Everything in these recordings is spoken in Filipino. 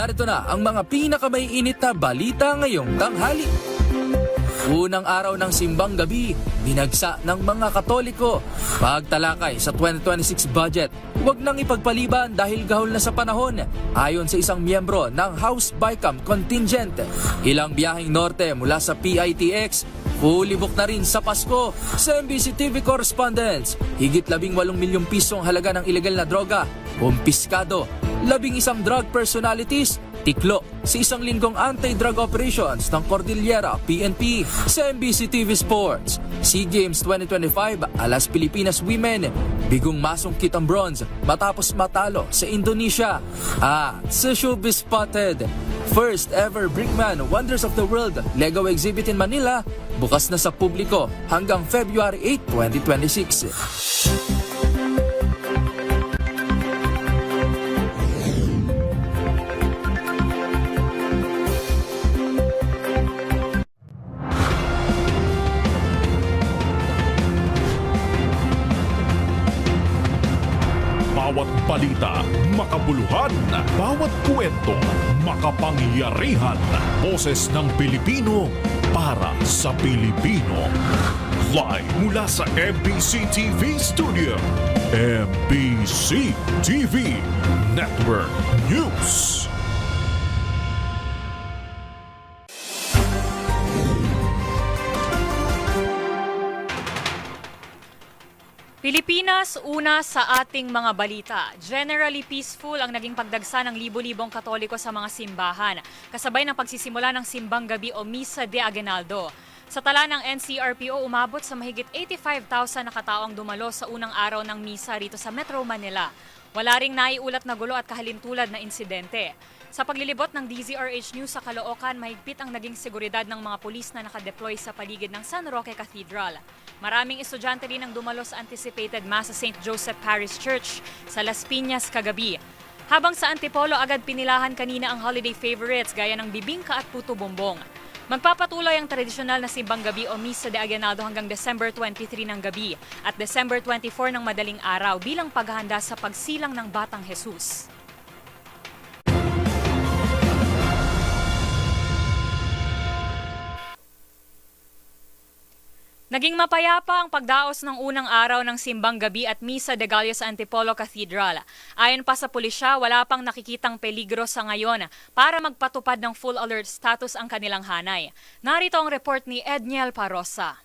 Narito na ang mga pinakamaiinit na balita ngayong tanghali. Unang araw ng simbang gabi, binagsa ng mga Katoliko. Pagtalakay sa 2026 budget, huwag nang ipagpaliban dahil gahol na sa panahon. Ayon sa isang miyembro ng House BICAM contingent, ilang biyaheng norte mula sa PITX, fully book na rin sa Pasko. Sa MBC TV correspondents, higit 18 milyong pisong halaga ng ilegal na droga, kumpiskado. 11 drug personalities, tiklo sa isang linggong anti-drug operations ng Cordillera PNP. Sa MBC TV Sports, SEA Games 2025, alas Pilipinas Women, bigong masungkit ang bronze matapos matalo sa Indonesia. Sa Showbiz Spotted, first ever Brickman Wonders of the World Lego exhibit in Manila, bukas na sa publiko hanggang February 8, 2026. Bawat balita, makabuluhan. Bawat kwento, makapangyarihan. Boses ng Pilipino para sa Pilipino. Live mula sa MBC TV Studio. MBC TV Network News. Pilipinas, una sa ating mga balita. Generally peaceful ang naging pagdagsa ng libo-libong Katoliko sa mga simbahan, kasabay ng pagsisimula ng Simbang Gabi o Misa de Aguinaldo. Sa tala ng NCRPO, umabot sa mahigit 85,000 na kataong dumalo sa unang araw ng misa rito sa Metro Manila. Wala ring naiulat na gulo at kahalintulad na insidente. Sa paglilibot ng DZRH News sa Caloocan, mahigpit ang naging seguridad ng mga pulis na nakadeploy sa paligid ng San Roque Cathedral. Maraming estudyante rin ang dumalo sa anticipated Mass sa St. Joseph Parish Church sa Las Piñas kagabi. Habang sa Antipolo, agad pinilahan kanina ang holiday favorites gaya ng bibingka at puto bumbong. Magpapatuloy ang tradisyonal na Simbang Gabi o Misa de Aguinaldo hanggang December 23 ng gabi at December 24 ng madaling araw bilang paghahanda sa pagsilang ng Batang Jesus. Naging mapayapa ang pagdaos ng unang araw ng Simbang Gabi at Misa de Gallo sa Antipolo Cathedral. Ayon pa sa pulisya, wala pang nakikitang peligro sa ngayon para magpatupad ng full alert status ang kanilang hanay. Narito ang report ni Edniel Parosa.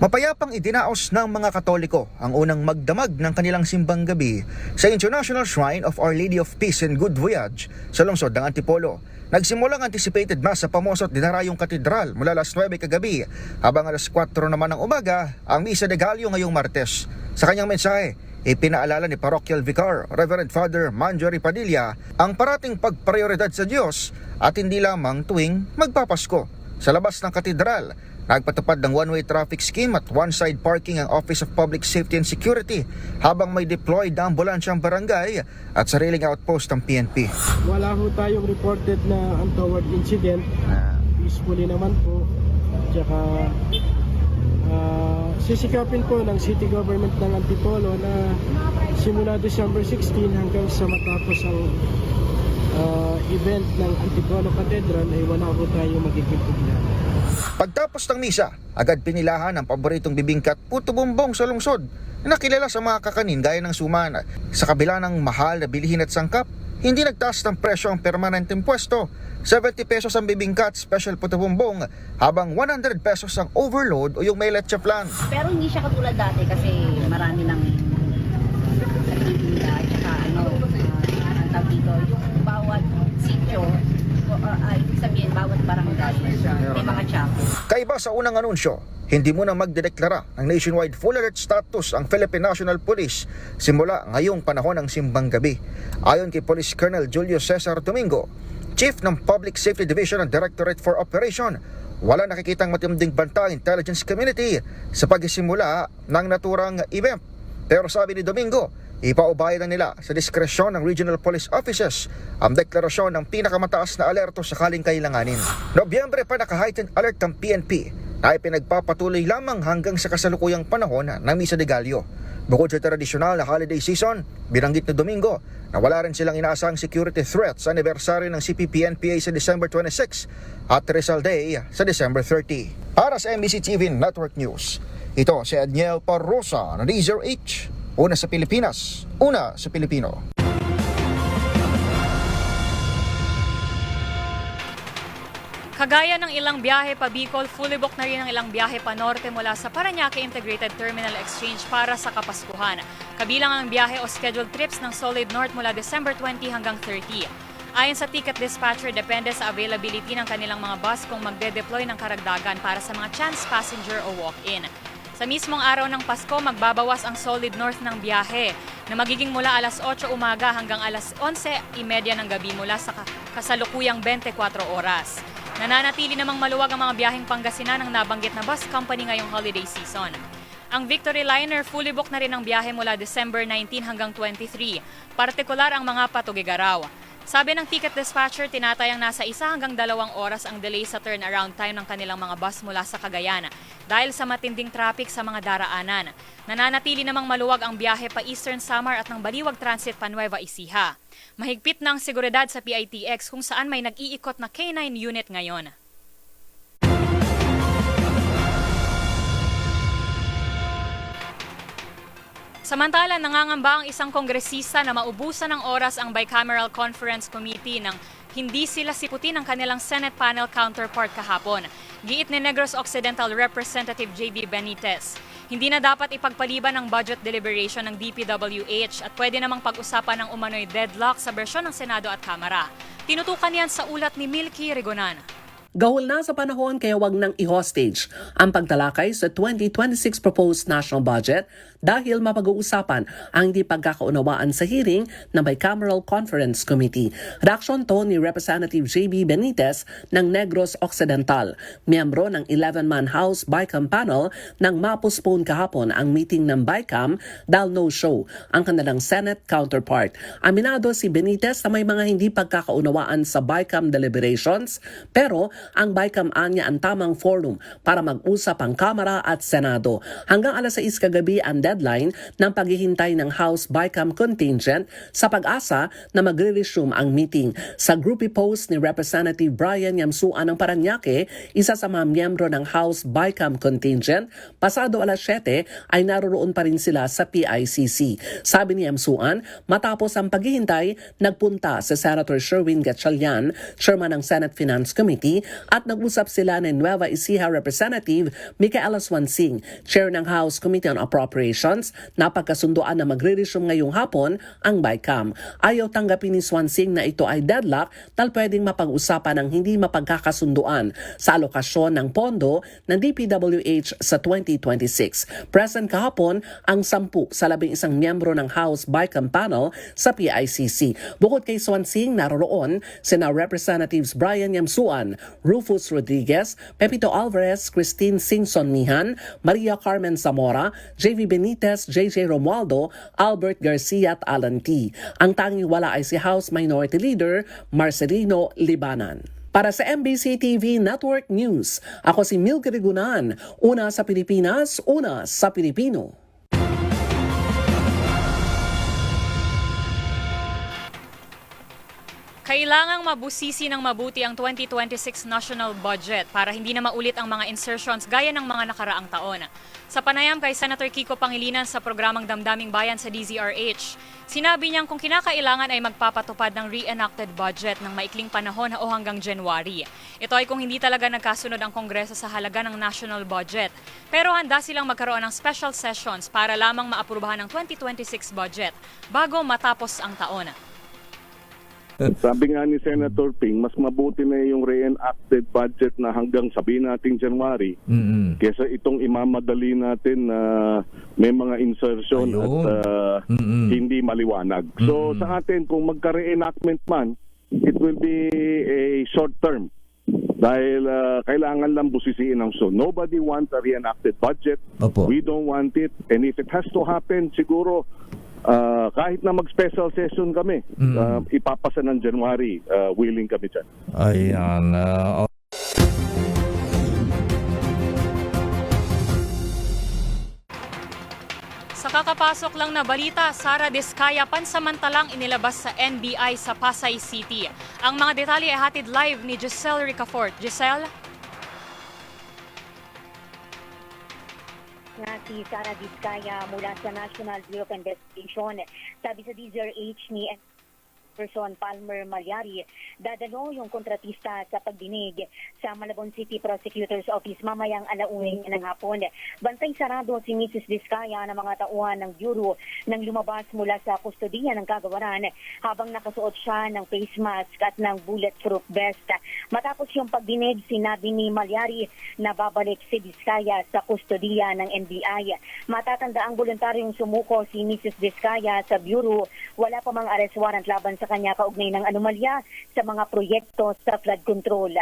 Mapayapang idinaos ng mga Katoliko ang unang magdamag ng kanilang Simbang Gabi sa International Shrine of Our Lady of Peace and Good Voyage sa lungsod ng Antipolo. Nagsimulang anticipated mass sa Pamosot Dinarayong Katedral mula alas 9 kagabi habang alas 4 naman ng umaga ang Misa de Gallo ngayong Martes. Sa kanyang mensahe, ipinaalala ni Parochial Vicar Reverend Father Manjory Padilla ang parating pagprioridad sa Diyos at hindi lamang tuwing magpapasko. Sa labas ng katedral, nagpatupad ng one-way traffic scheme at one-side parking ang Office of Public Safety and Security habang may deployed na ambulansyang barangay at sariling outpost ng PNP. Wala ho tayong reported na untoward incident. Peacefully naman po. Tsaka sisikapin po ng City Government ng Antipolo na simula December 16 hanggang sa matapos ang event ng Antipolo Cathedral ay wala ho tayong magiging problema. Pagtapos ng misa, agad pinilahan ang paboritong bibingka at puto bumbong sa lungsod na nakilala sa mga kakanin gaya ng suman. Sa kabila ng mahal na bilihin at sangkap, hindi nagtaas ng presyo ang permanenteng pwesto. 70 pesos ang bibingka at special puto bumbong habang 100 pesos ang overload o yung may leche flan. Pero hindi siya katulad dati kasi marami ng nagtitinda at saka ang tawag dito, yung bawat sityo, ibig sabihin bawat barangay may mga tsako. Kaiba sa unang anunsyo, hindi muna magdedeklara ng nationwide full alert status ang Philippine National Police simula ngayong panahon ng Simbang Gabi. Ayon kay Police Colonel Julio Cesar Domingo, Chief ng Public Safety Division ng Directorate for Operation, wala nakikitang matinding banta intelligence community sa pagsisimula ng naturang event. Pero sabi ni Domingo, ipaubaya na nila sa diskresyon ng regional police offices ang deklarasyon ng pinakamataas na alerto sakaling kailanganin. Nobyembre pa naka-heightened alert ang PNP na ipinagpapatuloy lamang hanggang sa kasalukuyang panahon ng Misa de Gallo. Bukod sa tradisyonal na holiday season, binanggit na Domingo na wala rin silang inaasahang security threat sa anibersaryo ng CPP-NPA sa December 26 at Rizal Day sa December 30. Para sa MBC TV Network News, ito si Adniel Parrosa ng D0H. Una sa Pilipinas, una sa Pilipino. Kagaya ng ilang biyahe pa Bicol, fully booked na rin ang ilang biyahe pa Norte mula sa Parañaque Integrated Terminal Exchange para sa Kapaskuhan. Kabilang ang biyahe o scheduled trips ng Solid North mula December 20 hanggang 30. Ayon sa ticket dispatcher, depende sa availability ng kanilang mga bus kung magde-deploy ng karagdagan para sa mga chance passenger o walk-in. Sa mismong araw ng Pasko, magbabawas ang Solid North ng biyahe na magiging mula alas 8 umaga hanggang alas 11:30 ng gabi mula sa kasalukuyang 24 oras. Nananatili namang maluwag ang mga biyaheng Pangasinan ng nabanggit na bus company ngayong holiday season. Ang Victory Liner, fully booked na rin ang biyahe mula December 19 hanggang 23, partikular ang mga Patugigaraw. Sabi ng ticket dispatcher, tinatayang nasa 1 hanggang 2 oras ang delay sa turnaround time ng kanilang mga bus mula sa Cagayan dahil sa matinding traffic sa mga daraanan. Nananatili namang maluwag ang biyahe pa Eastern Samar at ng Baliwag Transit pa Nueva Ecija. Mahigpit na ang seguridad sa PITX kung saan may nag-iikot na K9 unit ngayon. Samantala, nangangamba ang isang kongresista na maubusan ng oras ang Bicameral Conference Committee nang hindi sila siputin ng kanilang Senate panel counterpart kahapon. Giit ni Negros Occidental Representative JB Benitez, hindi na dapat ipagpaliban ng budget deliberation ng DPWH at pwede namang pag-usapan ng umano'y deadlock sa bersyon ng Senado at Kamara. Tinutukan yan sa ulat ni Milky Rigonan. Gahol na sa panahon kaya wag nang i-hostage ang pagtalakay sa 2026 proposed national budget dahil mapag-uusapan ang hindi pagkakaunawaan sa hearing ng Bicameral Conference Committee. Reaksyon to ni Representative JB Benitez ng Negros Occidental, miyembro ng 11-man House Bicam panel nang ma-postpone kahapon ang meeting ng Bicam dahil no-show ang kanilang Senate counterpart. Aminado si Benitez na may mga hindi pagkakaunawaan sa Bicam deliberations pero ang Bicam anya ang tamang forum para mag-usap ang Kamara at Senado. Hanggang alas 6 kagabi ang deadline ng paghihintay ng House Bicam contingent sa pag-asa na magre-resume ang meeting. Sa groupie post ni Representative Brian Yamsuan ng Parañaque, isa sa mga miyembro ng House Bicam contingent, pasado alas 7 ay naroroon pa rin sila sa PICC. Sabi ni Yamsuan, matapos ang paghihintay, nagpunta si Senator Sherwin Gatchalian, chairman ng Senate Finance Committee, at nag-usap sila ni Nueva Ecija Representative Micaela Swansing, chair ng House Committee on Appropriations, na pagkasunduan na magre-resume ngayong hapon ang Bicam. Ayaw tanggapin ni Swansing na ito ay deadlock dahil pwedeng mapag-usapan ng hindi mapagkakasunduan sa alokasyon ng pondo ng DPWH sa 2026. Present kahapon ang 10 sa 11 miyembro ng House Bicam panel sa PICC. Bukod kay Swansing, naroroon sina Representatives Brian Yamsuan, Rufus Rodriguez, Pepito Alvarez, Christine Singson Mihan, Maria Carmen Zamora, JV Benitez, JJ Romualdo, Albert Garcia at Alan T. Ang tanging wala ay si House Minority Leader Marcelino Libanan. Para sa MBC TV Network News, ako si Milky Rigunan, una sa Pilipinas, una sa Pilipino. Kailangang mabusisi ng mabuti ang 2026 national budget para hindi na maulit ang mga insertions gaya ng mga nakaraang taon. Sa panayam kay Senator Kiko Pangilinan sa programang Damdaming Bayan sa DZRH, sinabi niyang kung kinakailangan ay magpapatupad ng reenacted budget ng maikling panahon o hanggang January. Ito ay kung hindi talaga nagkasunod ang Kongreso sa halaga ng national budget. Pero handa silang magkaroon ng special sessions para lamang maaprubahan ang 2026 budget bago matapos ang taon. Sabi nga ni Senator Ping, mas mabuti na yung reenacted budget na hanggang sabihin natin January kesa itong imamadali natin na may mga insertion at hindi maliwanag. So sa atin, kung magka-reenactment man, it will be a short term dahil kailangan lang busisiin ang so. Nobody wants a reenacted budget. Opo. We don't want it. And if it has to happen, siguro kahit na mag-special session kami, ipapasa ng January, willing kami dyan. Ayan. Sa Sa kakapasok lang na balita, Sara Diskaya pansamantalang inilabas sa NBI sa Pasay City. Ang mga detalye ay hatid live ni Giselle Ricafort. Giselle? Na si Sara Diskaya mula sa National Bureau of Investigation. Sabi sa DZRH ni Person Palmer Malyari, dadalo yung kontratista sa pagdinig sa Malabon City Prosecutor's Office mamayang alauning ng hapon. Bantay sarado si Mrs. Diskaya ng mga tauhan ng Bureau nang lumabas mula sa kustodiya ng kagawaran habang nakasuot siya ng face mask at ng bulletproof vest. Matapos yung pagdinig, sinabi ni Malyari na babalik si Diskaya sa kustodiya ng NBI. Matatanda ang voluntaryong sumuko si Mrs. Diskaya sa Bureau. Wala pa mang arrest warrant laban sa kanya kaugnay ng anomalya sa mga proyekto sa flood control.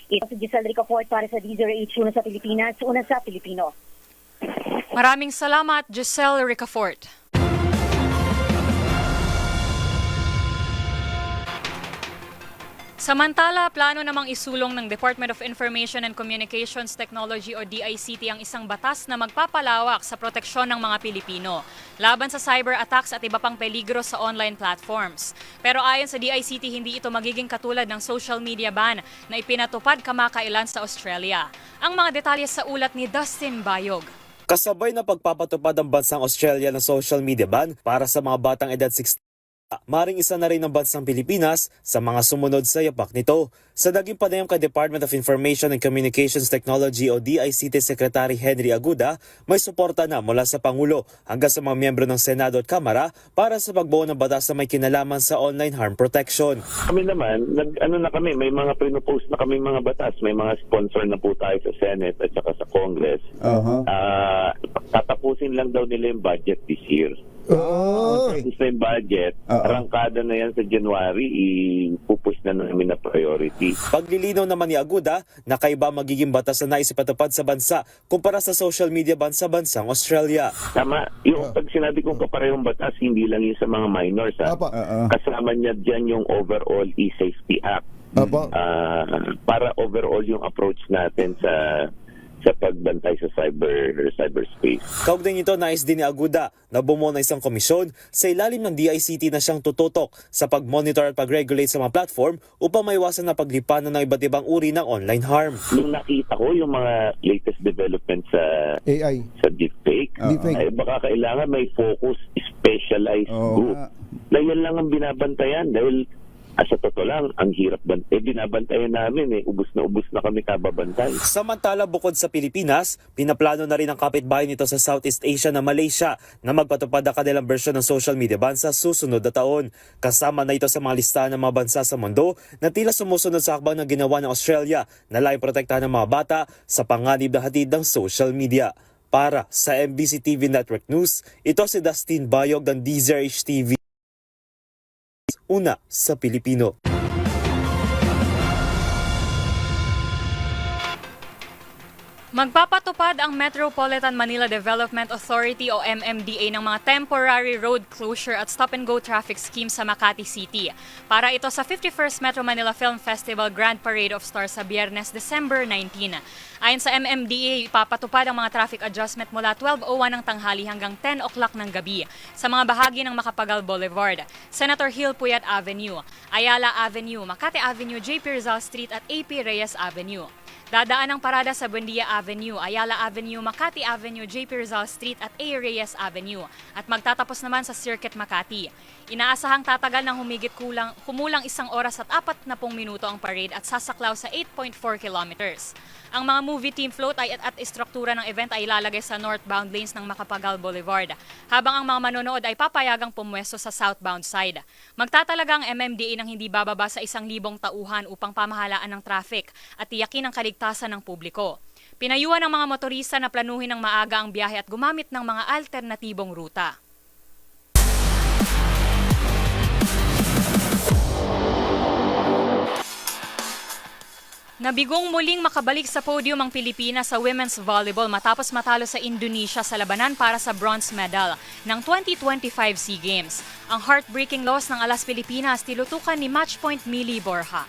Ito si Giselle Ricafort para sa DZRH, una sa Pilipinas, una sa Pilipino. Maraming salamat, Giselle Ricafort. Samantala, plano namang isulong ng Department of Information and Communications Technology o DICT ang isang batas na magpapalawak sa proteksyon ng mga Pilipino laban sa cyber attacks at iba pang peligro sa online platforms. Pero ayon sa DICT, hindi ito magiging katulad ng social media ban na ipinatupad kamakailan sa Australia. Ang mga detalye sa ulat ni Dustin Bayog. Kasabay na pagpapatupad ang bansang Australia ng social media ban para sa mga batang edad 16, maring isa na rin ng bansang Pilipinas sa mga sumunod sa yapak nito. Sa naging panayam kay Department of Information and Communications Technology o DICT Secretary Henry Aguda, may suporta na mula sa Pangulo hanggang sa mga miyembro ng Senado at Kamara para sa pagbuo ng batas na may kinalaman sa online harm protection. Kami naman, may mga pinopose na kami mga batas, may mga sponsor na po tayo sa Senate at saka sa Congress. Tatapusin lang daw nila yung budget this year. Tapos na yung budget, arangkada na yan sa January, ipupush na namin na priority. Paglilinaw naman ni Aguda na kaiba magiging batas na naisipatupad sa bansa kumpara sa social media ban sa bansang Australia. Tama, yung pag sinabi kong kaparehong batas, hindi lang yun sa mga minors. Kasama niya dyan yung overall e-safety act. Para overall yung approach natin sa pagbantay sa cyberspace. Kaugnay nito, nais din ni Aguda na bumuo na isang komisyon sa ilalim ng DICT na siyang tututok sa pag-monitor at pag-regulate sa mga platform upang maiwasan na paglipanan ng iba't ibang uri ng online harm. Nung nakita ko yung mga latest developments sa AI, sa deepfake, ay baka kailangan may focus, specialized group. Na yan lang ang binabantayan dahil sa totoo lang, ang hirap binabantayan namin ubus na kami kababantay. Samantala, bukod sa Pilipinas, pinaplano na rin ang kapitbahay nito sa Southeast Asia na Malaysia na magpatupad ang kanilang bersyon ng social media ban sa susunod na taon. Kasama na ito sa mga listahan ng mga bansa sa mundo na tila sumusunod sa hakbang na ginawa ng Australia na layong protektahan ng mga bata sa panganib na hatid ng social media. Para sa MBC TV Network News, ito si Dustin Bayog ng DZRH TV. Una sa Pilipino. Magpapatupad ang Metropolitan Manila Development Authority o MMDA ng mga temporary road closure at stop-and-go traffic scheme sa Makati City. Para ito sa 51st Metro Manila Film Festival Grand Parade of Stars sa Biyernes, December 19. Ayon sa MMDA, ipapatupad ang mga traffic adjustment mula 12:01 ng tanghali hanggang 10 o'clock ng gabi sa mga bahagi ng Macapagal Boulevard, Senator Hill Puyat Avenue, Ayala Avenue, Makati Avenue, JP Rizal Street at AP Reyes Avenue. Dadaan ang parada sa Buendia Avenue, Ayala Avenue, Makati Avenue, JP Rizal Street at A. Reyes Avenue at magtatapos naman sa Circuit Makati. Inaasahang tatagal ng kumulang 1 oras at 40 minuto ang parade at sasaklaw sa 8.4 kilometers. Ang mga movie team float at istruktura ng event ay ilalagay sa northbound lanes ng Macapagal Boulevard, habang ang mga manonood ay papayagang pumwesto sa southbound side. Magtatalaga ang MMDA ng hindi bababa sa 1,000 tauhan upang pamahalaan ng traffic at tiyakin ang kaligtasan ng publiko. Pinayuhan ng mga motorista na planuhin ng maaga ang biyahe at gumamit ng mga alternatibong ruta. Nabigong muling makabalik sa podium ang Pilipinas sa women's volleyball matapos matalo sa Indonesia sa labanan para sa bronze medal ng 2025 SEA Games. Ang heartbreaking loss ng Alas Pilipinas tinutukan ni Matchpoint Millie Borja.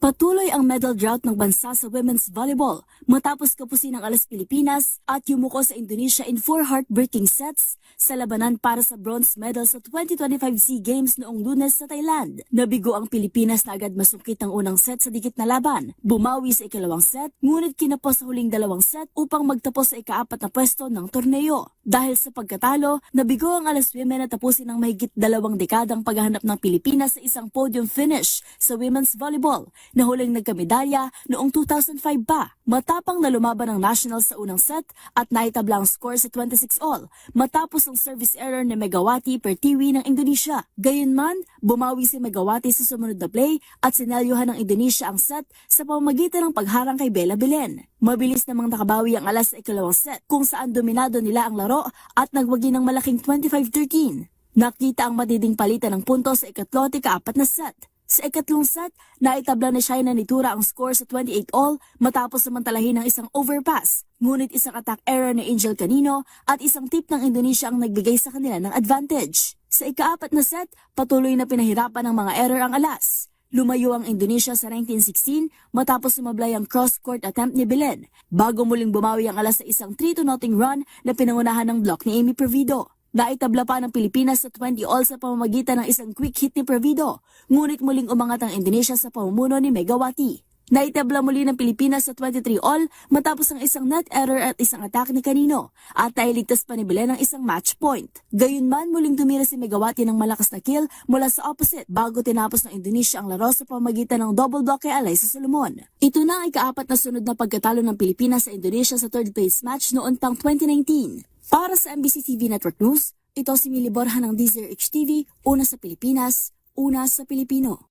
Patuloy ang medal drought ng bansa sa women's volleyball matapos kapusin ng alas Pilipinas at yumuko sa Indonesia in 4 heartbreaking sets sa labanan para sa bronze medal sa 2025 SEA Games noong Lunes sa Thailand. Nabigo ang Pilipinas na agad masungkit ang unang set sa dikit na laban. Bumawi sa ikalawang set, ngunit kinapos sa huling dalawang set upang magtapos sa ika-4 na pwesto ng torneo. Dahil sa pagkatalo, nabigo ang alas women na tapusin ang mahigit 2 dekadang paghahanap ng Pilipinas sa isang podium finish sa women's volleyball na huling nagkamedalya noong 2005 pa. Matapang na lumaban ang nationals sa unang set at naitabla ang score sa 26-all matapos ang service error ni Megawati Pertiwi ng Indonesia. Gayunman, bumawi si Megawati sa sumunod na play at sinelyuhan ng Indonesia ang set sa pamamagitan ng pagharang kay Bella Belen. Mabilis namang nakabawi ang alas sa ikalawang set kung saan dominado nila ang laro at nagwagi ng malaking 25-13. Nakita ang matinding palitan ng puntos sa ikatlo at ika-4 na set. Sa ikatlong set, naitabla ni Shaina Nitura ang score sa 28-all matapos samantalahin ng isang overpass. Ngunit isang attack error ni Angel Canino at isang tip ng Indonesia ang nagbigay sa kanila ng advantage. Sa ika-4 na set, patuloy na pinahirapan ng mga error ang alas. Lumayo ang Indonesia sa 19-16 matapos sumablay ang cross-court attempt ni Belen, bago muling bumawi ang alas sa isang 3-0 run na pinangunahan ng block ni Amy Pervido. Naitabla pa ng Pilipinas sa 20-all sa pamamagitan ng isang quick hit ni Pervido, ngunit muling umangat ang Indonesia sa pamumuno ni Megawati. Naitabla muli ng Pilipinas sa 23-all matapos ang isang net error at isang attack ni Canino at nailigtas pa ni Belen ng isang match point. Gayunman, muling tumira si Megawati ng malakas na kill mula sa opposite bago tinapos ng Indonesia ang laro sa pamamagitan ng double block kay Alaysa Solomon. Ito na ang ika-4 na sunod na pagkatalo ng Pilipinas sa Indonesia sa third place match noon pang 2019. Para sa MBC TV Network News, ito si Mili Borja ng DZRH TV, una sa Pilipinas, una sa Pilipino.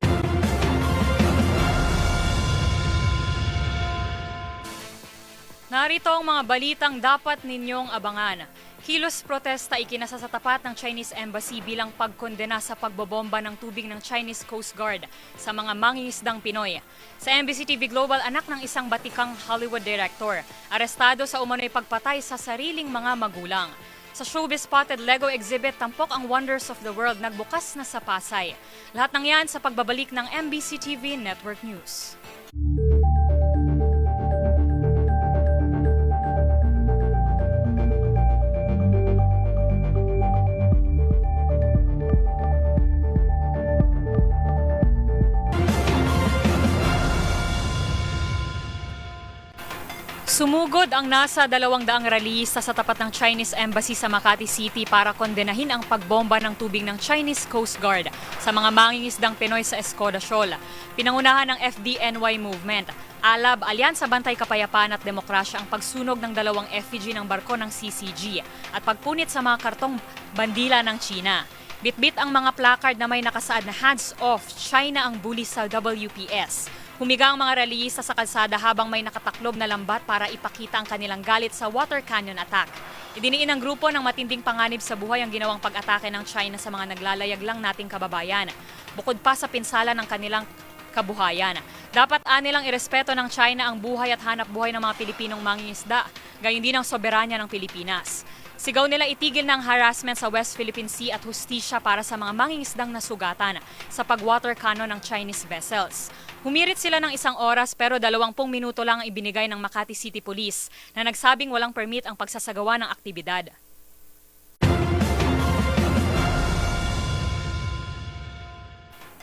Narito ang mga balitang dapat ninyong abangan. Kilos protesta ikinasa sa tapat ng Chinese Embassy bilang pagkondena sa pagbobomba ng tubig ng Chinese Coast Guard sa mga mangingisdang Pinoy. Sa MBC TV Global, anak ng isang batikang Hollywood director, arestado sa umano'y pagpatay sa sariling mga magulang. Sa showbiz spotted Lego exhibit, tampok ang Wonders of the World nagbukas na sa Pasay. Lahat ng yan sa pagbabalik ng MBC TV Network News. Sumugod ang nasa 200 rallyista sa tapat ng Chinese Embassy sa Makati City para kondenahin ang pagbomba ng tubig ng Chinese Coast Guard sa mga mangingisdang Pinoy sa Escoda Shoal. Pinangunahan ng FDNY movement. Alab, Alyansa Bantay Kapayapaan at Demokrasya ang pagsunog ng 2 effigy ng barko ng CCG at pagpunit sa mga kartong bandila ng China. Bitbit ang mga placard na may nakasaad na hands off, China ang bully sa WPS. Humiga ang mga rallyista sa kalsada habang may nakataklob na lambat para ipakita ang kanilang galit sa water cannon attack. Idiniin ng grupo ng matinding panganib sa buhay ang ginawang pag-atake ng China sa mga naglalayag lang nating kababayan. Bukod pa sa pinsala ng kanilang kabuhayan. Dapat anilang irespeto ng China ang buhay at hanap buhay ng mga Pilipinong mangingisda, gayon din ang soberanya ng Pilipinas. Sigaw nila itigil ng harassment sa West Philippine Sea at hustisya para sa mga mangingisdang nasugatan sa pag-water cannon ng Chinese vessels. Humirit sila ng 1 oras pero 20 minuto lang ang ibinigay ng Makati City Police na nagsabing walang permit ang pagsasagawa ng aktibidad.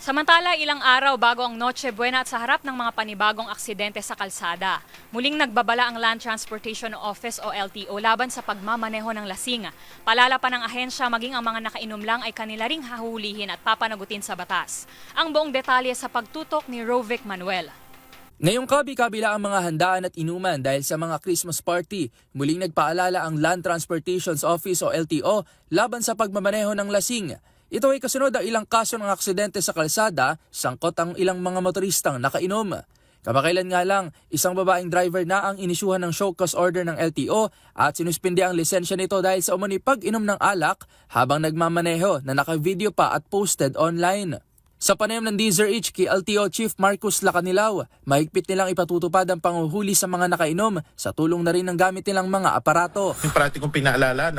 Samantala, ilang araw bago ang Noche Buena at sa harap ng mga panibagong aksidente sa kalsada, muling nagbabala ang Land Transportation Office o LTO laban sa pagmamaneho ng lasing. Palala pa ng ahensya, maging ang mga nakainom lang ay kanila ring hahulihin at papanagutin sa batas. Ang buong detalye sa pagtutok ni Rovic Manuel. Ngayong kabi-kabila ang mga handaan at inuman dahil sa mga Christmas party, muling nagpaalala ang Land Transportation Office o LTO laban sa pagmamaneho ng lasing. Ito ay kasunod ang ilang kaso ng aksidente sa kalsada, sangkot ang ilang mga motoristang nakainom. Kamakailan nga lang, isang babaeng driver na ang inisyuhan ng show cause order ng LTO at sinuspindi ang lisensya nito dahil sa umano'y pag-inom ng alak habang nagmamaneho na naka-video pa at posted online. Sa panayam ng DZRH kay LTO Chief Marcus Lacanilao, mahigpit nilang ipatutupad ang panguhuli sa mga nakainom sa tulong na rin ng gamit nilang mga aparato. Yung parati kong pinapaalala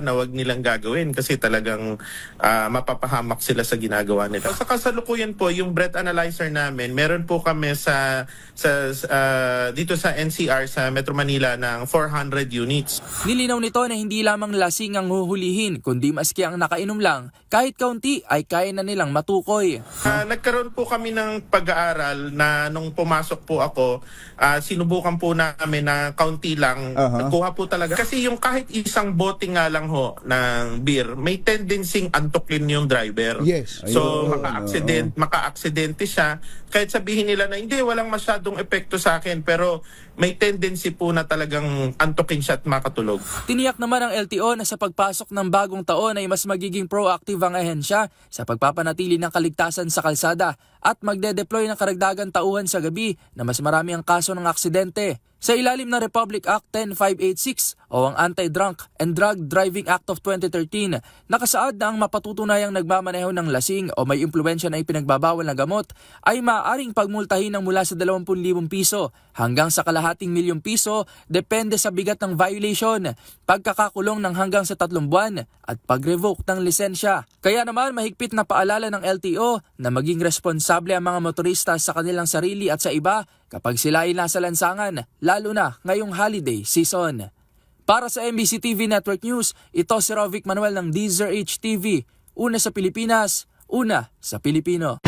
na wag nilang gagawin kasi talagang mapapahamak sila sa ginagawa nila. Sa kasalukuyan po, yung breath analyzer namin, meron po kami dito sa NCR sa Metro Manila ng 400 units. Nilinaw nito na hindi lamang lasing ang huhulihin, kundi maski ang nakainom lang, kahit kaunti ay kaya na nilang matukoy. Nagkaroon po kami ng pag-aaral na nung pumasok po ako, sinubukan po namin na kaunti lang. Nagkuha po talaga. Kasi yung kahit isang bote nga lang ho ng beer, may tendency antukin yung driver. Yes. So maka-aksidente siya. Kahit sabihin nila na hindi, walang masyadong epekto sa akin, pero may tendency po na talagang antukin siya at makatulog. Tiniyak naman ng LTO na sa pagpasok ng bagong taon ay mas magiging proactive ang ahensya sa pagpapanatili ng kaligtasan sa kalsada at magde-deploy ng karagdagang tauhan sa gabi na mas marami ang kaso ng aksidente. Sa ilalim ng Republic Act 10586 o ang Anti-Drunk and Drug Driving Act of 2013, nakasaad na ang mapatutunayang nagmamaneho ng lasing o may impluwensya na ipinagbabawal na gamot ay maaaring pagmultahin ng mula sa 20,000 piso hanggang sa kalahating milyong piso depende sa bigat ng violation, pagkakakulong ng hanggang sa 3 buwan at pag-revoke ng lisensya. Kaya naman mahigpit na paalala ng LTO na maging responsable ang mga motorista sa kanilang sarili at sa iba kapag sila ay nasa lansangan, lalo na ngayong holiday season. Para sa MBC TV Network News, ito si Rovic Manuel ng DZRH TV. Una sa Pilipinas, una sa Pilipino.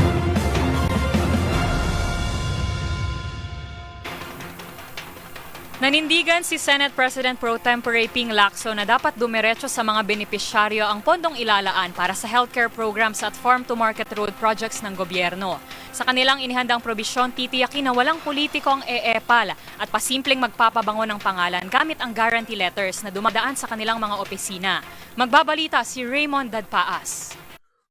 Nanindigan si Senate President Pro Tempore Ping Lacson na dapat dumiretso sa mga benepisyaryo ang pondong ilalaan para sa healthcare programs at farm-to-market road projects ng gobyerno. Sa kanilang inihandang probisyon, titiyakin na walang politiko ang EEPAL at pasimpleng magpapabango ng pangalan gamit ang guarantee letters na dumadaan sa kanilang mga opisina. Magbabalita si Raymond Dadpaas.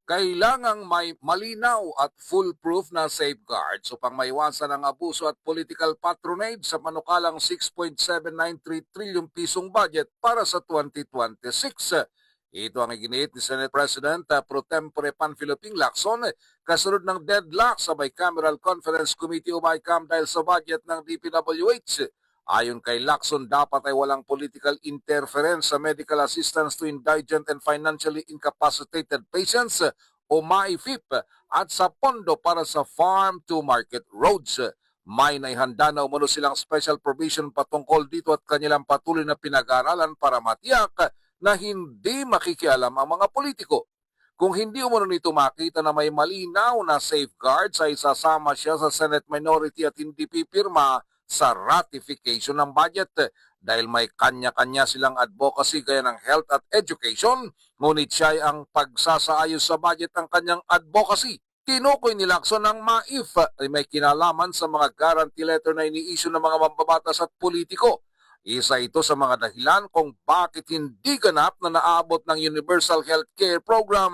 Kailangang may malinaw at foolproof na safeguards upang maiwasan ang abuso at political patronage sa panukalang 6.793 trillion pisong budget para sa 2026. Ito ang iginiit ni Senate President Pro Tempore Panfilo Ping Lacson kasunod ng deadlock sa Bicameral Conference Committee o BICAM dahil sa budget ng DPWH. Ayon kay Lacson, dapat ay walang political interference sa medical assistance to indigent and financially incapacitated patients o MAIFIP at sa pondo para sa farm-to-market roads. May naihanda na umano silang special provision patungkol dito at kanilang patuloy na pinag-aaralan para matiyak na hindi makikialam ang mga politiko. Kung hindi umano nito makita na may malinaw na safeguards ay sasama siya sa Senate minority at hindi pipirma sa ratification ng budget dahil may kanya-kanya silang advocacy gaya ng health at education, ngunit siya ay ang pagsasaayos sa budget ng kanyang advocacy. Tinukoy ni Lacson ng MAIF ay may kinalaman sa mga guarantee letter na ini-issue ng mga mambabatas at politiko. Isa ito sa mga dahilan kung bakit hindi ganap na naabot ng Universal Healthcare Program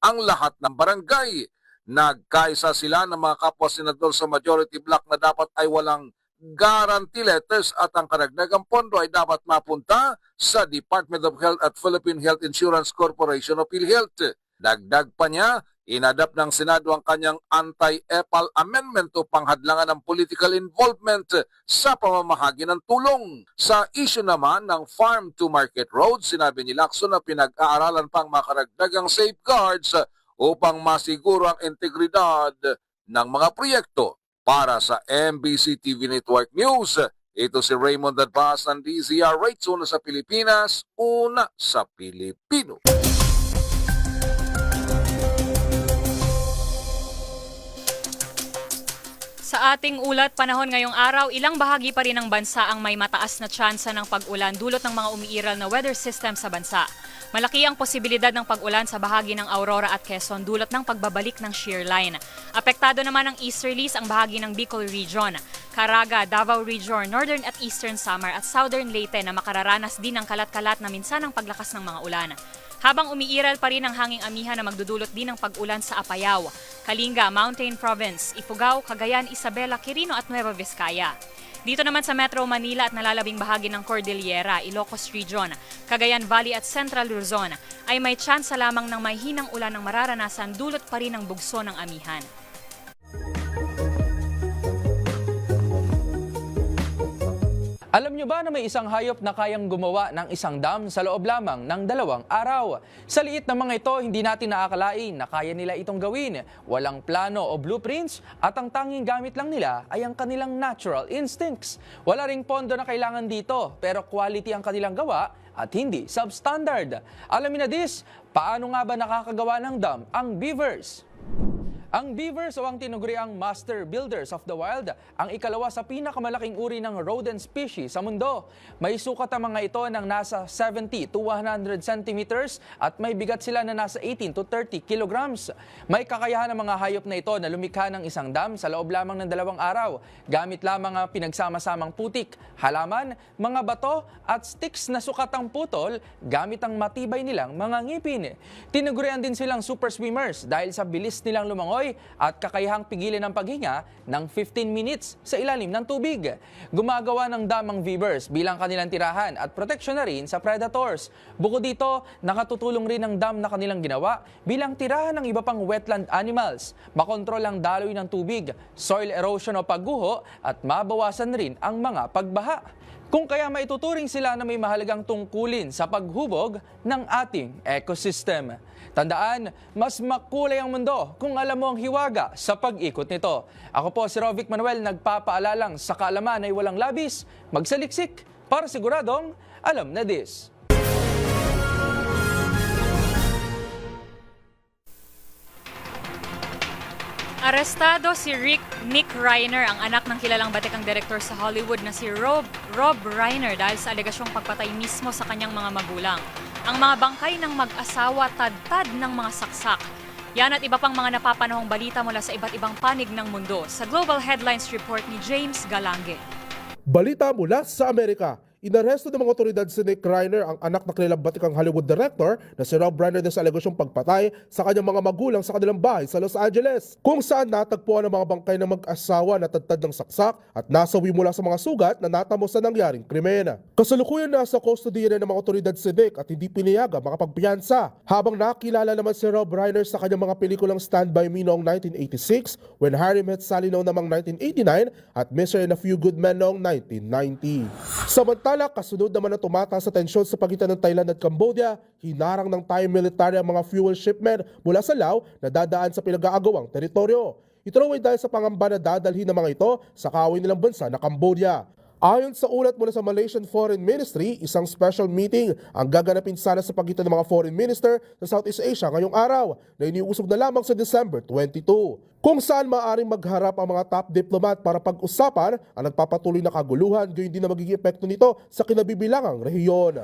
ang lahat ng barangay. Nagkaisa sila ng mga kapwa senador sa majority bloc na dapat ay walang guarantee letters at ang karagdagang pondo ay dapat mapunta sa Department of Health at Philippine Health Insurance Corporation o PhilHealth. Dagdag pa niya, inadapt ng Senado ang kanyang anti-EPAL amendment o panghadlangan ng political involvement sa pamamahagi ng tulong. Sa issue naman ng farm-to-market roads, sinabi ni Lacson na pinag-aaralan pang makaragdagang safeguards upang masiguro ang integridad ng mga proyekto. Para sa MBC TV Network News, ito si Raymond Dadpaas ng DZRH, una sa Pilipinas, una sa Pilipino. Sa ating ulat panahon ngayong araw, ilang bahagi pa rin ng bansa ang may mataas na tsansa ng pag-ulan dulot ng mga umiiral na weather system sa bansa. Malaki ang posibilidad ng pag-ulan sa bahagi ng Aurora at Quezon dulot ng pagbabalik ng shear line. Apektado naman ng easterlies ang bahagi ng Bicol Region, Caraga, Davao Region, Northern at Eastern Samar at Southern Leyte na makararanas din ng kalat-kalat na minsan ng paglakas ng mga ulan. Habang umiiral pa rin ang hanging amihan na magdudulot din ng pag-ulan sa Apayao, Kalinga, Mountain Province, Ifugao, Cagayan, Isabela, Quirino at Nueva Vizcaya. Dito naman sa Metro Manila at nalalabing bahagi ng Cordillera, Ilocos Region, Cagayan Valley at Central Luzon, ay may tsansa lamang ng may hinang ulan ng mararanasan dulot pa rin ng bugso ng amihan. Alam nyo ba na may isang hayop na kayang gumawa ng isang dam sa loob lamang ng 2 araw? Sa liit na mga ito, hindi natin naakalain na kaya nila itong gawin. Walang plano o blueprints at ang tanging gamit lang nila ay ang kanilang natural instincts. Wala ring pondo na kailangan dito, pero quality ang kanilang gawa at hindi substandard. Alamin na this, paano nga ba nakakagawa ng dam ang beavers? Ang beavers o ang tinuguriang master builders of the wild, ang ikalawa sa pinakamalaking uri ng rodent species sa mundo. May sukat ang mga ito ng nasa 70 to 100 centimeters at may bigat sila na nasa 18 to 30 kilograms. May kakayahan ng mga hayop na ito na lumikha ng isang dam sa loob lamang ng 2 araw, gamit lamang ang pinagsama-samang putik, halaman, mga bato at sticks na sukatang putol gamit ang matibay nilang mga ngipin. Tinugurian din silang super swimmers dahil sa bilis nilang lumangoy at kakayahang pigilan ng paghinga ng 15 minutes sa ilalim ng tubig. Gumagawa ng dam ang beavers bilang kanilang tirahan at proteksyon na rin sa predators. Bukod dito, nakatutulong rin ang dam na kanilang ginawa bilang tirahan ng iba pang wetland animals, makontrol ang daloy ng tubig, soil erosion o pagguho at mabawasan rin ang mga pagbaha. Kung kaya maituturing sila na may mahalagang tungkulin sa paghubog ng ating ecosystem. Tandaan, mas makulay ang mundo kung alam mo ang hiwaga sa pag-ikot nito. Ako po si Rovic Manuel, nagpapaalalang sa kaalaman ay walang labis, magsaliksik para siguradong alam na this. Arestado si Nick Reiner, ang anak ng kilalang batikang direktor sa Hollywood na si Rob Reiner dahil sa alegasyong pagpatay mismo sa kanyang mga magulang. Ang mga bangkay ng mag-asawa tad-tad ng mga saksak. Yan at iba pang mga napapanahong balita mula sa iba't ibang panig ng mundo sa Global Headlines Report ni James Galange. Balita mula sa Amerika. Inaresto ng mga otoridad si Nick Reiner, ang anak na kilalang batikang Hollywood director na si Rob Reiner sa alegasyong pagpatay sa kanyang mga magulang sa kanilang bahay sa Los Angeles, kung saan natagpuan ang mga bangkay ng mag-asawa na tadtad ng saksak at nasawi mula sa mga sugat na natamo sa nangyaring krimen. Kasalukuyan nasa custody na ng mga otoridad si Nick at hindi pinayagan makapagpiyansa, habang nakilala naman si Rob Reiner sa kanyang mga pelikulang Stand By Me noong 1986, When Harry Met Sally noong namang 1989 at Mr. and a Few Good Men noong 1990. Samantala, kasunod naman na tumataas sa tensyon sa pagitan ng Thailand at Cambodia, hinarang ng Thai military ang mga fuel shipment mula sa Laos na dadaan sa pinag-aagawang teritoryo. Ito raw ay dahil sa pangamba na dadalhin ng mga ito sa kaaway nilang bansa na Cambodia. Ayon sa ulat mula sa Malaysian Foreign Ministry, isang special meeting ang gaganapin sana sa pagitan ng mga foreign minister sa Southeast Asia ngayong araw na iniusog na lamang sa December 22, kung saan maaaring magharap ang mga top diplomat para pag-usapan ang nagpapatuloy na kaguluhan, gayon din na magiging epekto nito sa kinabibilangang rehiyon.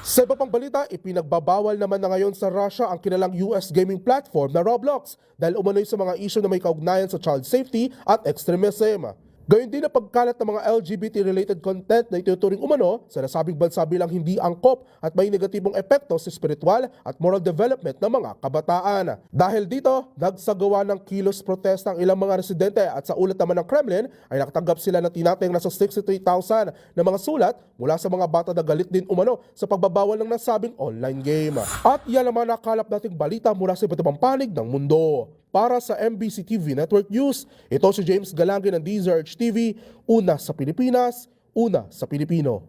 Sa iba pang balita, ipinagbabawal naman na ngayon sa Russia ang kilalang US gaming platform na Roblox dahil umano'y sa mga issue na may kaugnayan sa child safety at extremism. Gayon din na pagkalat ng mga LGBT-related content na ituturing umano sa nasabing bansa bilang hindi angkop at may negatibong epekto sa spiritual at moral development ng mga kabataan. Dahil dito, nagsagawa ng kilos protesta ang ilang mga residente at sa ulat naman ng Kremlin ay nakatanggap sila ng tinatayang nasa 63,000 na mga sulat mula sa mga bata na galit din umano sa pagbabawal ng nasabing online game. At yan naman nakalap nating balita mula sa iba't ibang panig ng mundo. Para sa MBC TV Network News, ito si James Galange ng DZRH TV, una sa Pilipinas, una sa Pilipino.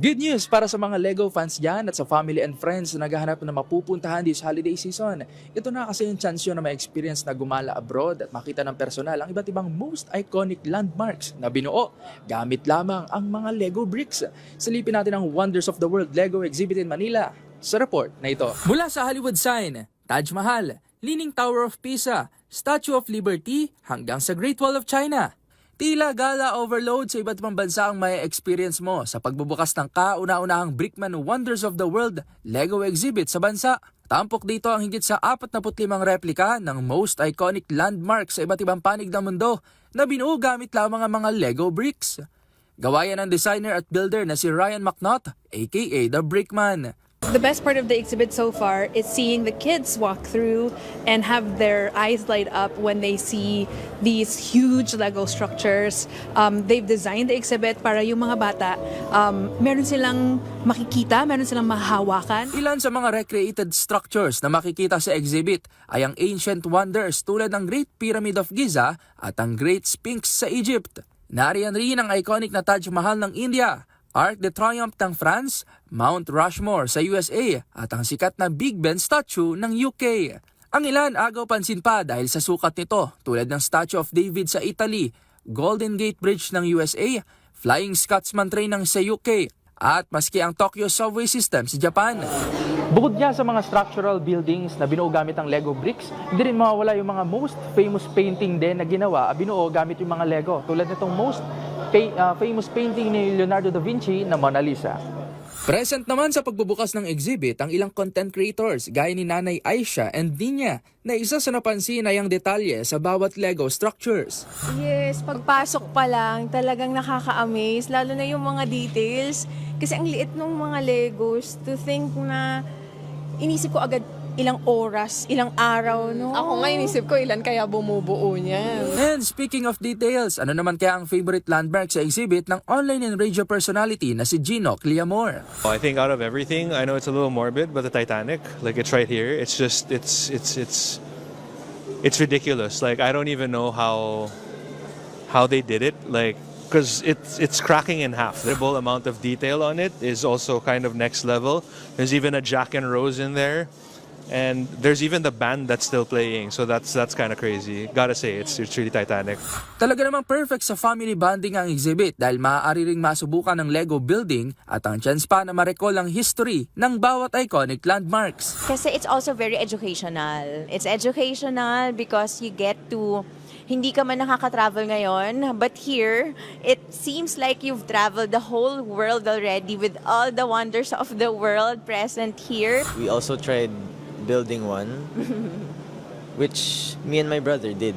Good news para sa mga Lego fans dyan at sa family and friends na naghahanap na mapupuntahan this holiday season. Ito na kasi yung chance yun na may experience na gumala abroad at makita ng personal ang iba't ibang most iconic landmarks na binuo gamit lamang ang mga Lego bricks. Silipin natin ang Wonders of the World Lego Exhibit in Manila sa report na ito. Mula sa Hollywood sign, Taj Mahal, Leaning Tower of Pisa, Statue of Liberty hanggang sa Great Wall of China. Tila gala overload sa iba't ibang bansa ang may experience mo sa pagbubukas ng kauna-unahang Brickman Wonders of the World Lego exhibit sa bansa. Tampok dito ang higit sa 45 replika ng most iconic landmarks sa iba't ibang panig ng mundo na binuo gamit lamang ang mga Lego bricks. Gawa yan ng designer at builder na si Ryan McNaught, aka The Brickman. The best part of the exhibit so far is seeing the kids walk through and have their eyes light up when they see these huge Lego structures. They've designed the exhibit para yung mga bata, meron silang makikita, meron silang mahahawakan. Ilan sa mga recreated structures na makikita sa exhibit ay ang ancient wonders tulad ng Great Pyramid of Giza at ang Great Sphinx sa Egypt. Nariyan rin ang iconic na Taj Mahal ng India, Arc de Triomphe ng France, Mount Rushmore sa USA at ang sikat na Big Ben statue ng UK. Ang ilan agaw pansin pa dahil sa sukat nito tulad ng Statue of David sa Italy, Golden Gate Bridge ng USA, Flying Scotsman Train ng sa UK at maski ang Tokyo Subway System sa Japan. Bukod nga sa mga structural buildings na binuo gamit ang Lego bricks, hindi rin mawawala yung mga most famous painting din na ginawa binuo gamit yung mga Lego tulad nitong most famous painting ni Leonardo da Vinci na Mona Lisa. Present naman sa pagbubukas ng exhibit ang ilang content creators gaya ni Nanay Aisha and Dinya na isa sa napansin ay ang detalye sa bawat Lego structures. Yes, pagpasok pa lang talagang nakaka-amaze, lalo na yung mga details. Kasi ang liit ng mga Legos, to think na inisip ko agad ilang oras, ilang araw, no? Ako nga inisip ko ilan kaya bumubuo niyan. And speaking of details, ano naman kaya ang favorite landmark sa exhibit ng online and radio personality na si Gino Cliamore? I think out of everything, I know it's a little morbid, but the Titanic, like it's right here. It's just it's ridiculous. Like I don't even know how they did it. Like because it's cracking in half. The full amount of detail on it is also kind of next level. There's even a Jack and Rose in there. And there's even the band that's still playing, so that's kind of crazy. Gotta say, it's really Titanic. Talaga namang perfect sa family bonding ang exhibit dahil maaari ring masubukan ng Lego building at ang chance pa na ma-recall ang history ng bawat iconic landmarks. Kasi it's also very educational. It's educational because you get to, hindi ka man nakaka-travel ngayon, but here, it seems like you've traveled the whole world already with all the wonders of the world present here. We also tried building one, which me and my brother did.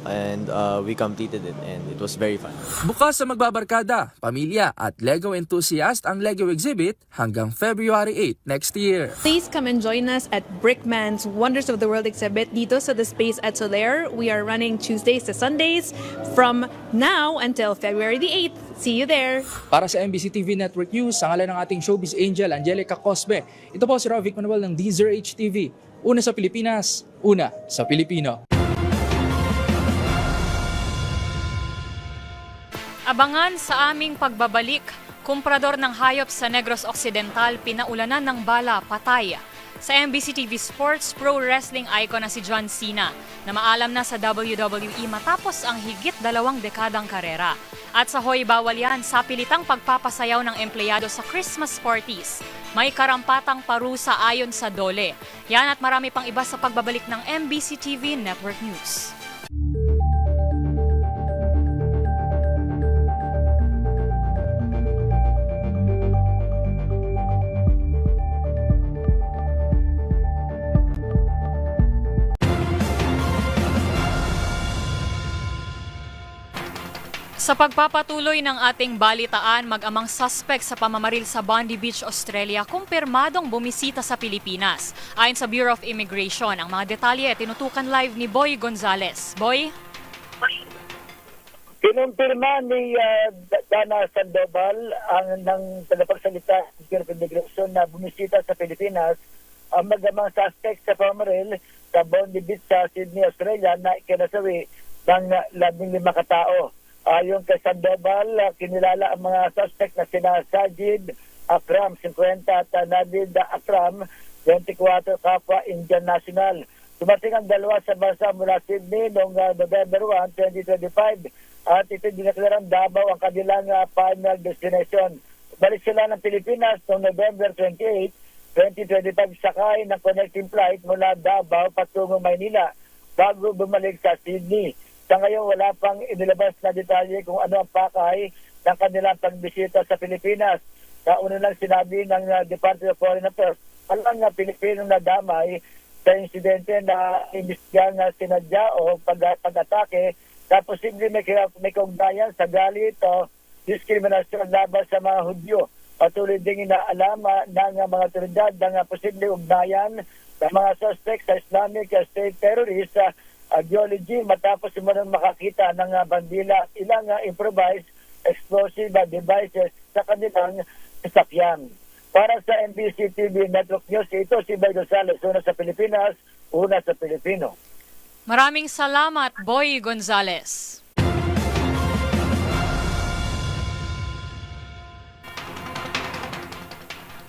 And we completed it and it was very fun. Bukas sa magbabarkada, pamilya at Lego enthusiast ang Lego exhibit hanggang February 8 next year. Please come and join us at Brickman's Wonders of the World exhibit dito sa The Space at Soler. We are running Tuesdays to Sundays from now until February the 8th. See you there! Para sa MBC TV Network News, sa ngalan ng ating showbiz angel Angelica Cosbe, ito po si Rovic Manuel ng DZRH TV. Una sa Pilipinas, una sa Pilipino. Abangan sa aming pagbabalik, kumprador ng hayop sa Negros Occidental pinaulanan ng bala patay. Sa MBC TV Sports, pro wrestling icon na si John Cena na maalam na sa WWE matapos ang higit 2 dekadang karera. At sa Hoy Bawal Yan, sa pilitang pagpapasayaw ng empleyado sa Christmas parties. May karampatang parusa ayon sa DOLE. Yan at marami pang iba sa pagbabalik ng MBC TV Network News. Sa pagpapatuloy ng ating balitaan, mag-amang suspect sa pamamaril sa Bondi Beach, Australia, kumpirmadong bumisita sa Pilipinas. Ayon sa Bureau of Immigration, ang mga detalye tinutukan live ni Boy Gonzales. Boy? Kinumpirma ni Dana Sandoval ang ng tagapagsalita ng Bureau of Immigration na bumisita sa Pilipinas ang mag-amang suspect sa pamamaril sa Bondi Beach sa Sydney, Australia na ikinasawi ng 15 katao. Ayon kay Sandoval, kinilala ang mga suspect na sina Sajid Akram, 50 at Navid Akram, 24, kapwa Indian National. Dumating ang dalawa sa bansa mula Sydney noong November 1, 2025 at ito dineklarang Davao ang kanilang final destination. Balik sila ng Pilipinas noong November 28, 2025 sakay ng connecting flight mula Davao patungo Maynila bago bumalik sa Sydney. Sa ngayon, wala pang inilabas na detalye kung ano ang pakay ng kanilang pagbisita sa Pilipinas. Kauna lang sinabi ng Department of Foreign Affairs, alang nga Pilipinong nadamay sa insidente na imbestigang sinadya o pag-atake na posible may kaugnayan sa galit o diskriminasyon laban sa mga Hudyo. Patuloy ding inaalaman ng mga otoridad ng posibleng ugnayan ng mga suspect sa Islamic State terrorist ideology matapos simulang makakita ng bandila at ilang improvised explosive devices sa kanilang sasakyan. Para sa NBC TV Network News, ito si Boy Gonzales, una sa Pilipinas, una sa Pilipino. Maraming salamat, Boy Gonzales.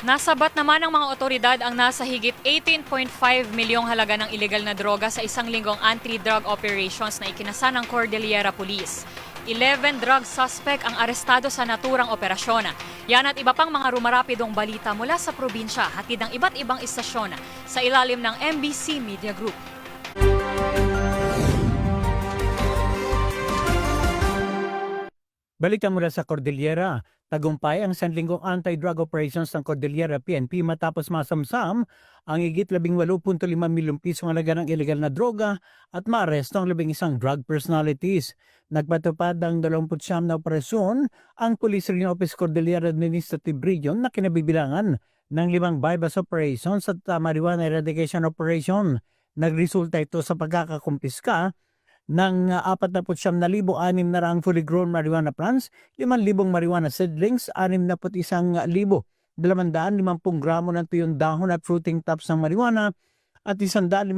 Nasabat naman ng mga otoridad ang nasa higit 18.5 milyong halaga ng illegal na droga sa isang linggong anti-drug operations na ikinasa ng Cordillera Police. 11 drug suspect ang arestado sa naturang operasyon. Yan at iba pang mga rumarapidong balita mula sa probinsya, hatid ng iba't ibang istasyon sa ilalim ng MBC Media Group. Balikan mula sa Cordillera, tagumpay ang sanlinggong anti-drug operations ng Cordillera PNP matapos masamsam ang higit 18.5 milyong pisong halaga ng illegal na droga at maaresto ang 11 drug personalities. Nagpatupad ng 29 na operasyon ang Police Regional Office Cordillera Administrative Region na kinabibilangan ng 5 bypass operations at marijuana eradication operation. Nagresulta ito sa pagkakakumpiska ng 49,600 fully grown marijuana plants, 5,000 marijuana seedlings, 61,250 gramo ng tuyong dahon at fruiting tops ng marijuana at 152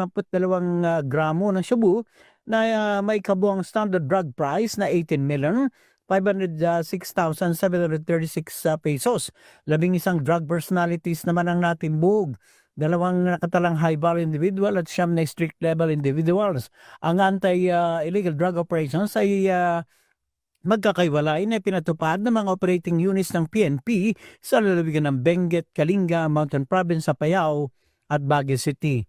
gramo ng shabu na may kabuang standard drug price na 18,506,736 pesos. 11 drug personalities naman ang natimbog. 2 nakatalang high-value individual at 9 na street-level individuals. Ang anti-illegal drug operations ay magkakaiwalay na pinatupad ng mga operating units ng PNP sa lalawigan ng Benguet, Kalinga, Mountain Province, Apayao at Baguio City.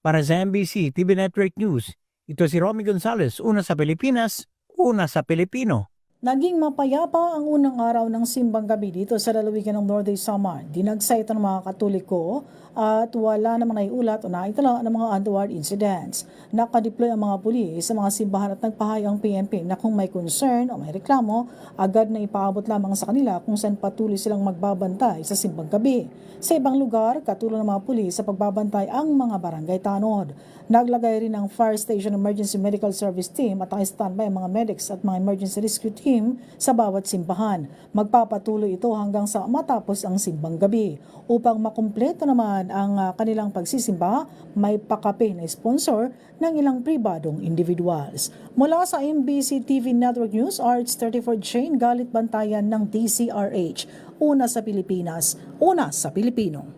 Para sa MBC TV Network News, ito si Romy Gonzales, una sa Pilipinas, una sa Pilipino. Naging mapayapa ang unang araw ng simbang gabi dito sa lalawigan ng Northern Samar. Dinagsay ito ng mga Katoliko at wala namang naiulat o naitala ng mga untoward incidents. Nakadeploy ang mga pulis sa mga simbahan at nagpahayag ang PNP na kung may concern o may reklamo, agad na ipaabot lamang sa kanila kung saan patuloy silang magbabantay sa simbang gabi. Sa ibang lugar, katulong ng mga pulis sa pagbabantay ang mga barangay tanod. Naglagay rin ng Fire Station Emergency Medical Service Team at naka-standby ang mga medics at mga emergency rescue team sa bawat simbahan. Magpapatuloy ito hanggang sa matapos ang simbang gabi. Upang makumpleto naman ang kanilang pagsisimba, may pakape na sponsor ng ilang pribadong individuals. Mula sa MBC TV Network News, Arts 34 Chain, galit bantayan ng DCRH. Una sa Pilipinas, una sa Pilipino.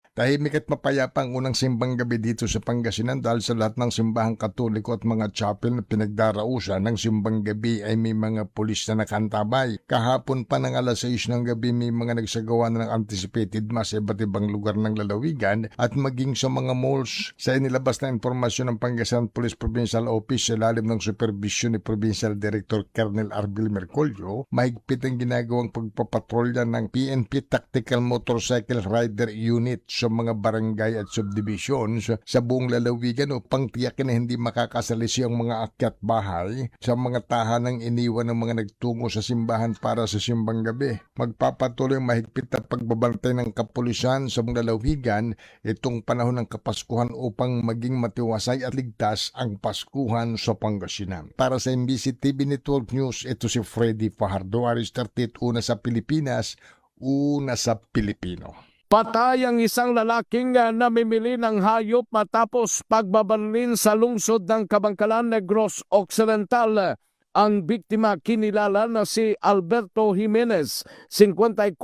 Tahimik at mapayapa ang unang simbang gabi dito sa Pangasinan dahil sa lahat ng simbahang Katoliko at mga chapel na pinagdarausan ng simbang gabi ay may mga pulis na nakantabay. Kahapon pa ng alas 6 ng gabi may mga nagsagawa na ng anticipated mass sa iba't ibang lugar ng lalawigan at maging sa mga malls. Sa inilabas na impormasyon ng Pangasinan Police Provincial Office sa lalim ng supervision ni Provincial Director Colonel Arbil Mercolio, mahigpit ang ginagawang pagpapatrolya ng PNP Tactical Motorcycle Rider Unit sa mga barangay at subdivisions sa buong lalawigan upang tiyakin na hindi makakasalisi ang mga akyat bahay sa mga tahanang iniwan ng mga nagtungo sa simbahan para sa simbang gabi. Magpapatuloy ang mahigpit na pagbabantay ng kapulisan sa buong lalawigan itong panahon ng Kapaskuhan upang maging matiwasay at ligtas ang Paskuhan sa Pangasinan. Para sa MBC TV Network News, ito si Freddy Fajardo, Aris 38, una sa Pilipinas, una sa Pilipino. Patay ang isang lalaking namimili ng hayop matapos pagbabarlin sa lungsod ng Kabangkalan, Negros Occidental. Ang biktima kinilala na si Alberto Jimenez, 54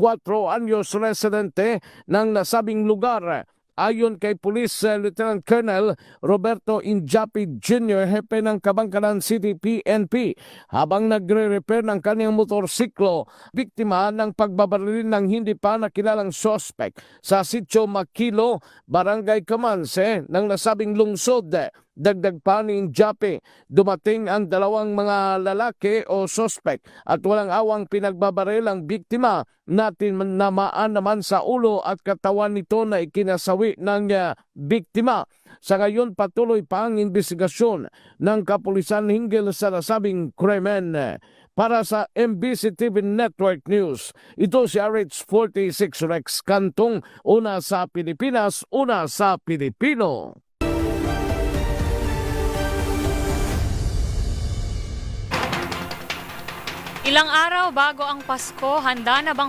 anyos, residente ng nasabing lugar. Ayon kay Police Lieutenant Colonel Roberto Injapi Jr., hepe ng Kabangkalan City PNP, habang nagre-repair ng kanyang motorsiklo, biktima ng pagbabarilin ng hindi pa nakilalang suspect sa Sitio Makilo, Barangay Camanse ng nasabing lungsod. Dagdag pa ni Injapi, dumating ang 2 mga lalaki o suspect at walang awang pinagbabaril ang biktima na tinamaan naman sa ulo at katawan nito na ikinasawi ng biktima. Sa ngayon, patuloy pa ang investigasyon ng kapulisan hinggil sa nasabing krimen. Para sa MBC TV Network News, ito si RH46 Rex Cantong, una sa Pilipinas, una sa Pilipino. Ilang araw bago ang Pasko, handa na ba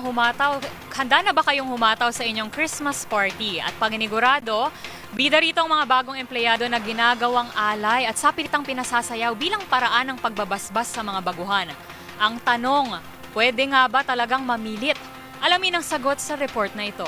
kayong humataw sa inyong Christmas party? At paginigurado, bida rito ang mga bagong empleyado na ginagawang alay at sapilitang pinasasayaw bilang paraan ng pagbabasbas sa mga baguhan. Ang tanong, pwede nga ba talagang mamilit? Alamin ang sagot sa report na ito.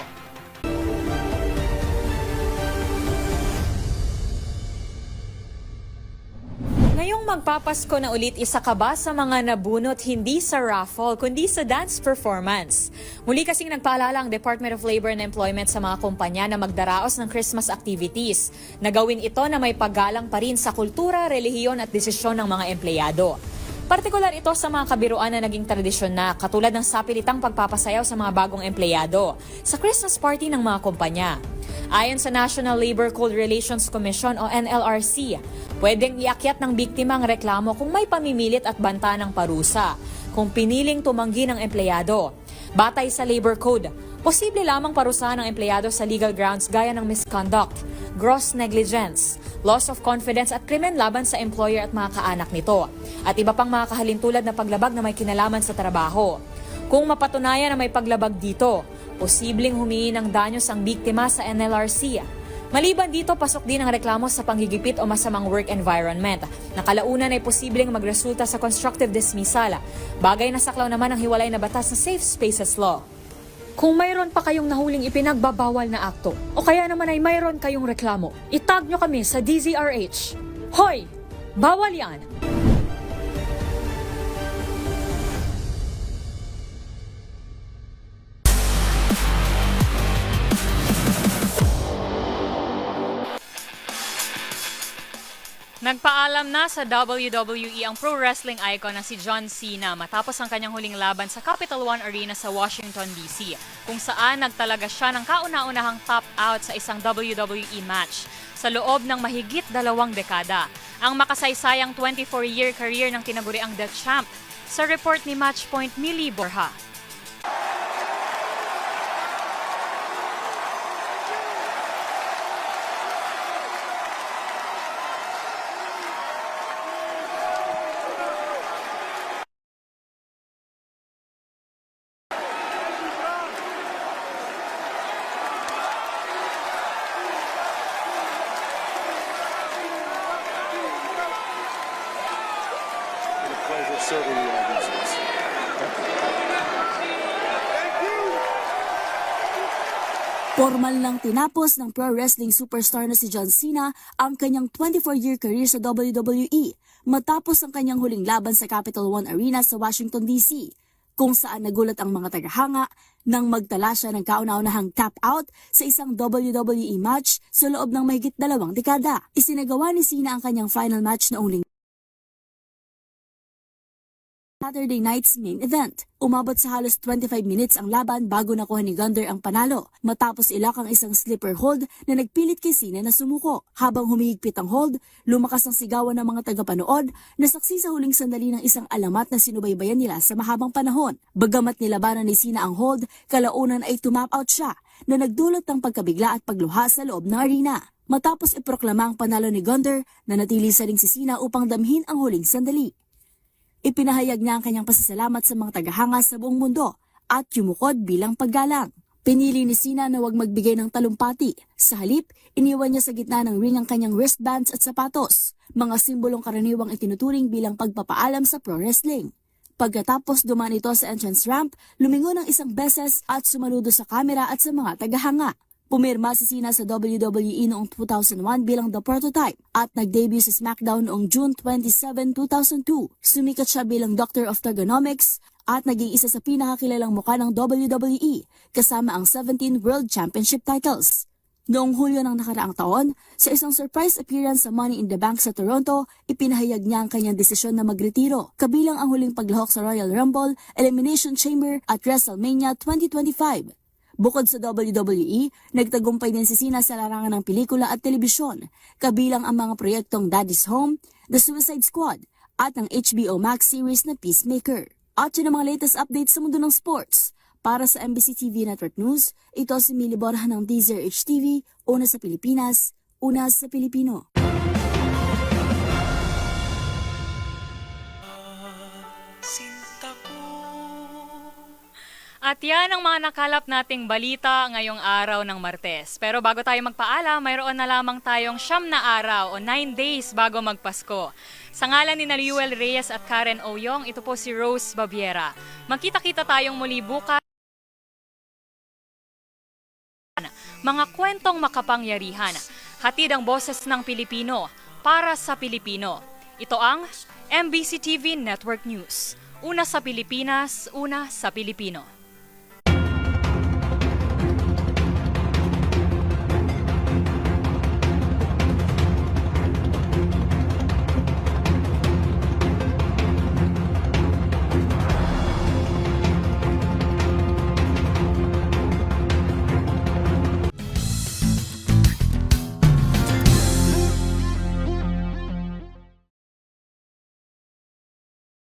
Ngayong magpapasko na ulit, isa ka ba sa mga nabunot hindi sa raffle kundi sa dance performance? Muli kasing nagpaalala ang Department of Labor and Employment sa mga kumpanya na magdaraos ng Christmas activities. Nagawin ito na may paggalang pa rin sa kultura, relihiyon at desisyon ng mga empleyado. Partikular ito sa mga kabiruan na naging tradisyon na, katulad ng sapilitang pagpapasayaw sa mga bagong empleyado sa Christmas party ng mga kumpanya. Ayon sa National Labor Code Relations Commission o NLRC, pwedeng iakyat ng biktima ang reklamo kung may pamimilit at banta ng parusa kung piniling tumanggi ng empleyado. Batay sa Labor Code, posible lamang parusahan ng empleyado sa legal grounds gaya ng misconduct, gross negligence, loss of confidence at krimen laban sa employer at mga kaanak nito, at iba pang mga kahalintulad na paglabag na may kinalaman sa trabaho. Kung mapatunayan na may paglabag dito, posibleng humingi ng danyos ang biktima sa NLRC. Maliban dito, pasok din ang reklamo sa panghigipit o masamang work environment. Nakalaunan ay posibleng magresulta sa constructive dismissal, bagay na saklaw naman ang hiwalay na batas na Safe Spaces Law. Kung mayroon pa kayong nahuling ipinagbabawal na akto, o kaya naman ay mayroon kayong reklamo, itag nyo kami sa DZRH. Hoy! Bawal yan! Nagpaalam na sa WWE ang pro wrestling icon na si John Cena matapos ang kanyang huling laban sa Capital One Arena sa Washington, D.C. kung saan nagtalaga siya ng kauna-unahang tap out sa isang WWE match sa loob ng mahigit 2 dekada. Ang makasaysayang 24-year career ng tinaguriang The Champ sa report ni Matchpoint Millie Borja. Formal lang tinapos ng pro wrestling superstar na si John Cena ang kanyang 24-year career sa WWE matapos ang kanyang huling laban sa Capital One Arena sa Washington, D.C. kung saan nagulat ang mga tagahanga nang magtala siya ng kauna-unahang tap out sa isang WWE match sa loob ng mahigit 2 dekada. Isinagawa ni Cena ang kanyang final match noong Saturday night's main event. Umabot sa halos 25 minutes ang laban bago nakuha ni Gunther ang panalo matapos ilak ang isang slipper hold na nagpilit kay Cena na sumuko. Habang humihigpit ang hold, lumakas ang sigawan ng mga tagapanood na saksi sa huling sandali ng isang alamat na sinubaybayan nila sa mahabang panahon. Bagamat nilabanan ni Cena ang hold, kalaunan ay tumap out siya na nagdulot ng pagkabigla at pagluha sa loob ng arena. Matapos iproklama ang panalo ni Gunther, nanatili sa ring si Cena upang damhin ang huling sandali. Ipinahayag niya ang kanyang pasasalamat sa mga tagahanga sa buong mundo at yumukod bilang paggalang. Pinili ni Cena na huwag magbigay ng talumpati. Sa halip, iniwan niya sa gitna ng ring ang kanyang wristbands at sapatos, mga simbolong karaniwang itinuturing bilang pagpapaalam sa pro wrestling. Pagkatapos dumaan ito sa entrance ramp, lumingon ng isang beses at sumaludo sa kamera at sa mga tagahanga. Pumirma si Cena sa WWE noong 2001 bilang The Prototype at nag-debut sa SmackDown noong June 27, 2002. Sumikat siya bilang Doctor of Thuganomics at naging isa sa pinakakilalang mukha ng WWE kasama ang 17 World Championship titles. Noong Hulyo ng nakaraang taon, sa isang surprise appearance sa Money in the Bank sa Toronto, ipinahayag niya ang kanyang desisyon na magretiro, kabilang ang huling paglahok sa Royal Rumble, Elimination Chamber at WrestleMania 2025. Bukod sa WWE, nagtagumpay din si Cena sa larangan ng pelikula at telebisyon, kabilang ang mga proyektong Daddy's Home, The Suicide Squad, at ng HBO Max series na Peacemaker. At yun ang mga latest updates sa mundo ng sports. Para sa MBC TV Network News, ito si Mili Borja ng DZRH TV, una sa Pilipinas, una sa Pilipino. At yan ang mga nakalap nating balita ngayong araw ng Martes. Pero bago tayo magpaalam, mayroon na lamang tayong 9 na araw o 9 days bago magpasko. Sa ngalan ni Naliuel Reyes at Karen Oyong, ito po si Rose Baviera. Magkita-kita tayong muli bukas. Mga kwentong makapangyarihan, hatid ang boses ng Pilipino para sa Pilipino. Ito ang MBC TV Network News. Una sa Pilipinas, una sa Pilipino.